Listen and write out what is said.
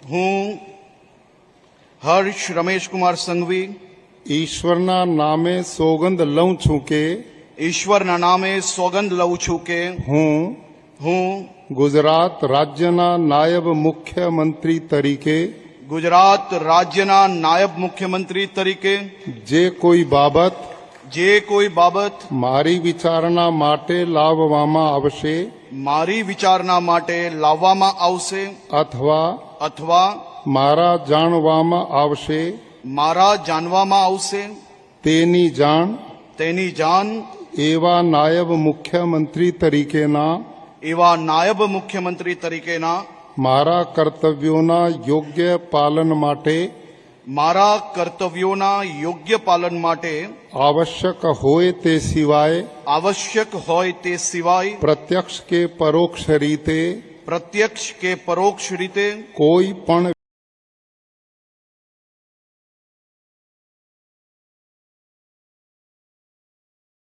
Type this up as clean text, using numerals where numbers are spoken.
હું હર્ષ રમેશકુમાર સંઘવી ઈશ્વરના નામે સોગંદ લઉં છું કે ઈશ્વરના નામે સોગંદ લઉં છું કે હું ગુજરાત રાજ્યના નાયબ મુખ્યમંત્રી તરીકે ગુજરાત રાજ્યના નાયબ મુખ્યમંત્રી તરીકે જે કોઈ બાબત મારી વિચારણા માટે લાવવામાં આવશે અથવા મારા જાણવામાં આવશે તેની જાણ એવા નાયબ મુખ્યમંત્રી તરીકેના મારા કર્તવ્યોના યોગ્ય પાલન માટે આવશ્યક હોય તે સિવાય પ્રત્યક્ષ કે પરોક્ષ રીતે કોઈ પણ